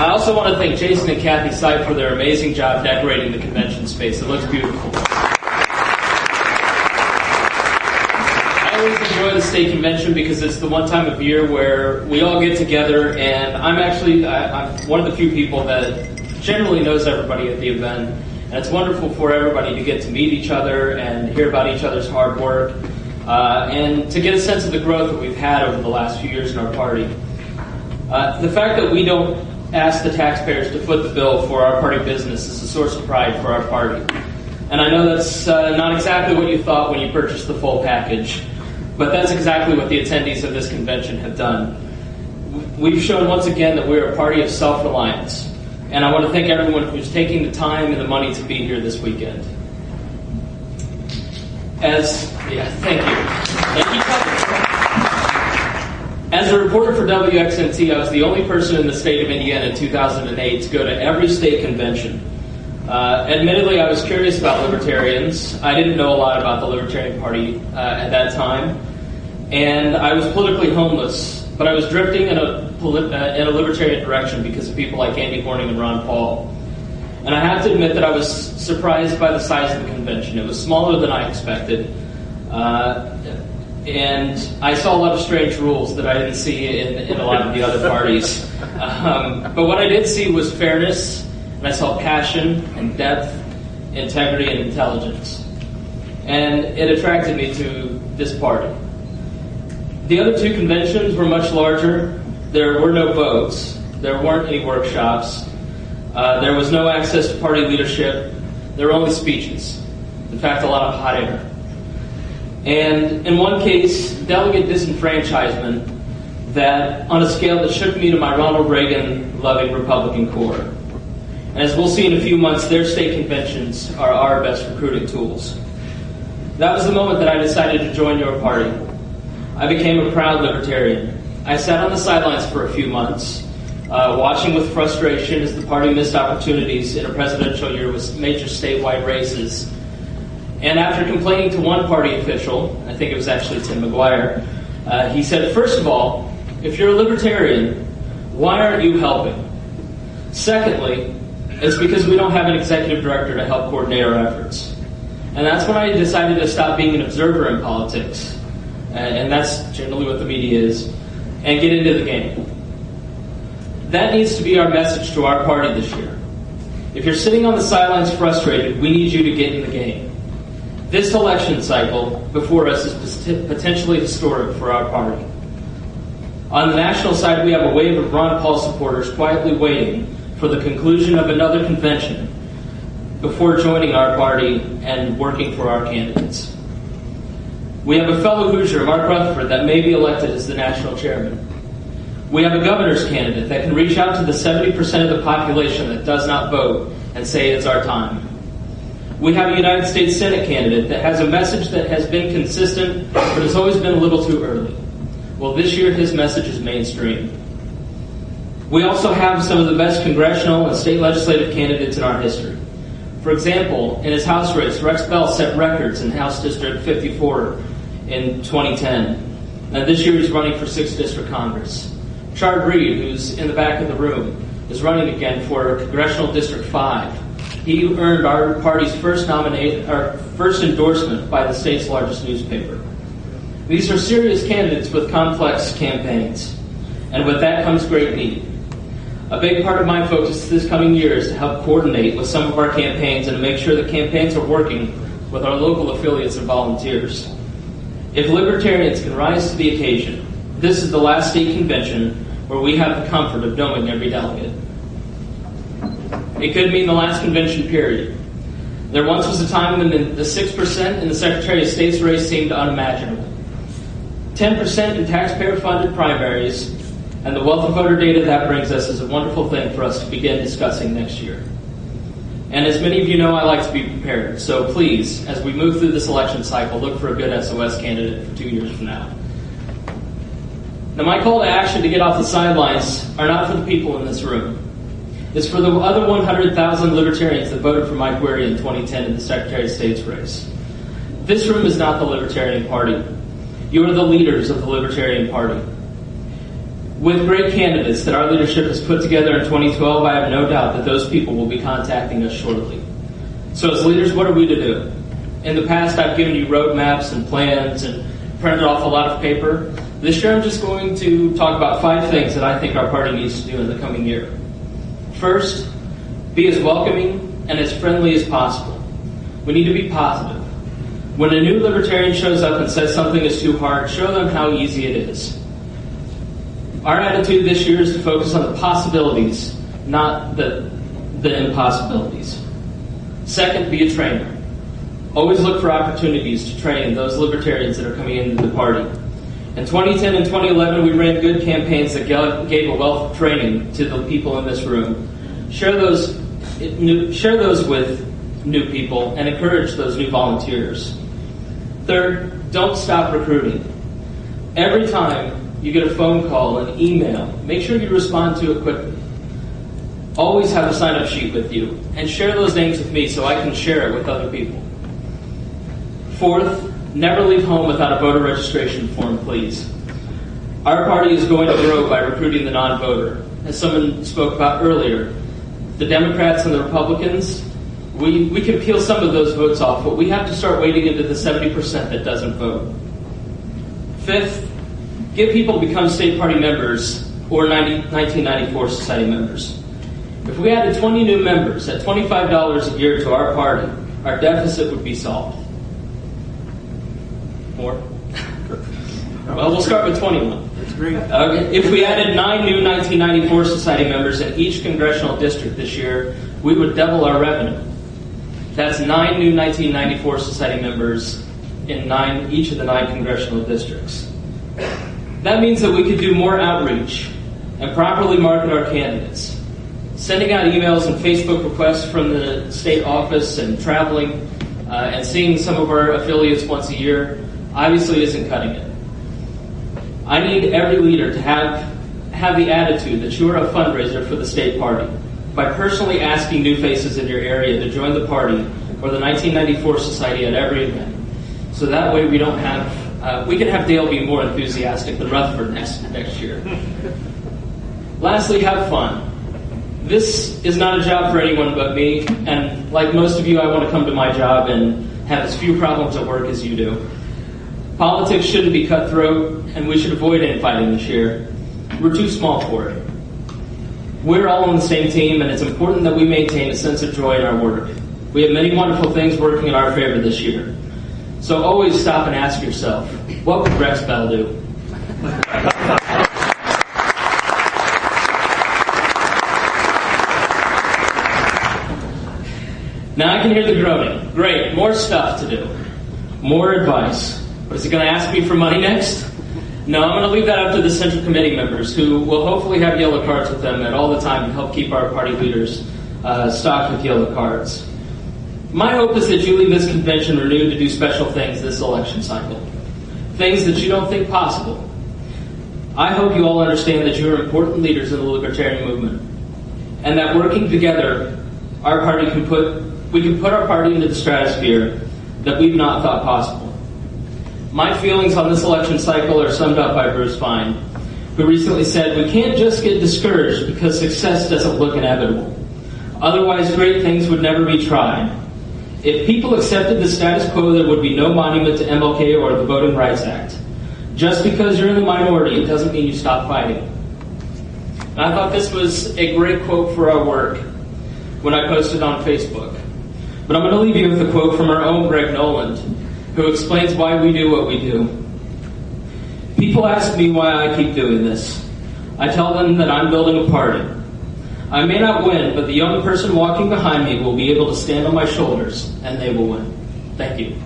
I also want to thank Jason and Kathy Sipe for their amazing job decorating the convention space. It looks beautiful. I always enjoy the state convention because it's the one time of year where we all get together, and I'm one of the few people that generally knows everybody at the event, and it's wonderful for everybody to get to meet each other and hear about each other's hard work, and to get a sense of the growth that we've had over the last few years in our party. The fact that we don't ask the taxpayers to foot the bill for our party business is a source of pride for our party. And I know that's not exactly what you thought when you purchased the full package, but that's exactly what the attendees of this convention have done. We've shown once again that we're a party of self-reliance, and I want to thank everyone who's taking the time and the money to be here this weekend. Thank you. As a reporter for WXNT, I was the only person in the state of Indiana in 2008 to go to every state convention. Admittedly, I was curious about libertarians. I didn't know a lot about the Libertarian Party at that time, and I was politically homeless, but I was drifting in a libertarian direction because of people like Andy Horning and Ron Paul. And I have to admit that I was surprised by the size of the convention. It was smaller than I expected. And I saw a lot of strange rules that I didn't see in a lot of the other parties. But what I did see was fairness, and I saw passion and depth, integrity, and intelligence. And it attracted me to this party. The other two conventions were much larger. There were no votes. There weren't any workshops. There was no access to party leadership. There were only speeches. In fact, a lot of hot air. And in one case, delegate disenfranchisement that on a scale that shook me to my Ronald Reagan-loving Republican core. And as we'll see in a few months, their state conventions are our best recruiting tools. That was the moment that I decided to join your party. I became a proud libertarian. I sat on the sidelines for a few months, watching with frustration as the party missed opportunities in a presidential year with major statewide races. And after complaining to one party official, I think it was actually Tim McGuire, he said, first of all, if you're a libertarian, why aren't you helping? Secondly, it's because we don't have an executive director to help coordinate our efforts. And that's when I decided to stop being an observer in politics, and that's generally what the media is, and get into the game. That needs to be our message to our party this year. If you're sitting on the sidelines frustrated, we need you to get in the game. This election cycle before us is potentially historic for our party. On the national side, we have a wave of Ron Paul supporters quietly waiting for the conclusion of another convention before joining our party and working for our candidates. We have a fellow Hoosier, Mark Rutherford, that may be elected as the national chairman. We have a governor's candidate that can reach out to the 70% of the population that does not vote and say it's our time. We have a United States Senate candidate that has a message that has been consistent, but has always been a little too early. Well, this year his message is mainstream. We also have some of the best congressional and state legislative candidates in our history. For example, in his House race, Rex Bell set records in House District 54 in 2010. And this year he's running for 6th District Congress. Chard Reed, who's in the back of the room, is running again for Congressional District 5. He earned our party's first endorsement by the state's largest newspaper. These are serious candidates with complex campaigns, and with that comes great need. A big part of my focus this coming year is to help coordinate with some of our campaigns and to make sure that campaigns are working with our local affiliates and volunteers. If libertarians can rise to the occasion, this is the last state convention where we have the comfort of knowing every delegate. It could mean the last convention period. There once was a time when the 6% in the Secretary of State's race seemed unimaginable. 10% in taxpayer-funded primaries, and the wealth of voter data that brings us is a wonderful thing for us to begin discussing next year. And as many of you know, I like to be prepared. So please, as we move through this election cycle, look for a good SOS candidate for 2 years from now. Now, my call to action to get off the sidelines are not for the people in this room. It's for the other 100,000 libertarians that voted for Mike Weary in 2010 in the Secretary of State's race. This room is not the Libertarian Party. You are the leaders of the Libertarian Party. With great candidates that our leadership has put together in 2012, I have no doubt that those people will be contacting us shortly. So as leaders, what are we to do? In the past, I've given you roadmaps and plans and printed off a lot of paper. This year, I'm just going to talk about 5 things that I think our party needs to do in the coming year. First, be as welcoming and as friendly as possible. We need to be positive. When a new libertarian shows up and says something is too hard, show them how easy it is. Our attitude this year is to focus on the possibilities, not the impossibilities. Second, be a trainer. Always look for opportunities to train those libertarians that are coming into the party. In 2010 and 2011, we ran good campaigns that gave a wealth of training to the people in this room. Share those with new people and encourage those new volunteers. Third, don't stop recruiting. Every time you get a phone call, an email, make sure you respond to it quickly. Always have a sign-up sheet with you, and share those names with me so I can share it with other people. Fourth, never leave home without a voter registration form, please. Our party is going to grow by recruiting the non-voter. As someone spoke about earlier, the Democrats and the Republicans, we can peel some of those votes off, but we have to start wading into the 70% that doesn't vote. Fifth, get people to become state party members or 1994 society members. If we added 20 new members at $25 a year to our party, our deficit would be solved. More? Well, we'll start with 21. That's great. If we added 9 new 1994 society members in each congressional district this year, we would double our revenue. That's 9 new 1994 society members in each of the 9 congressional districts. That means that we could do more outreach and properly market our candidates. Sending out emails and Facebook requests from the state office and traveling and seeing some of our affiliates once a year obviously isn't cutting it. I need every leader to have the attitude that you are a fundraiser for the state party by personally asking new faces in your area to join the party or the 1994 Society at every event. So that way we can have Dale be more enthusiastic than Rutherford next year. Lastly, have fun. This is not a job for anyone but me, and like most of you, I want to come to my job and have as few problems at work as you do. Politics shouldn't be cutthroat, and we should avoid infighting this year. We're too small for it. We're all on the same team, and it's important that we maintain a sense of joy in our work. We have many wonderful things working in our favor this year. So always stop and ask yourself, what would Rex Bell do? Now I can hear the groaning. Great, more stuff to do. More advice. But is he going to ask me for money next? No, I'm going to leave that up to the Central Committee members, who will hopefully have yellow cards with them at all the time to help keep our party leaders stocked with yellow cards. My hope is that you leave this convention renewed to do special things this election cycle. Things that you don't think possible. I hope you all understand that you are important leaders in the libertarian movement, and that working together, we can put our party into the stratosphere that we've not thought possible. My feelings on this election cycle are summed up by Bruce Fine, who recently said, "We can't just get discouraged because success doesn't look inevitable. Otherwise, great things would never be tried. If people accepted the status quo, there would be no monument to MLK or the Voting Rights Act. Just because you're in the minority, it doesn't mean you stop fighting." And I thought this was a great quote for our work when I posted on Facebook. But I'm going to leave you with a quote from our own Greg Noland, who explains why we do what we do. People ask me why I keep doing this. I tell them that I'm building a party. I may not win, but the young person walking behind me will be able to stand on my shoulders, and they will win. Thank you.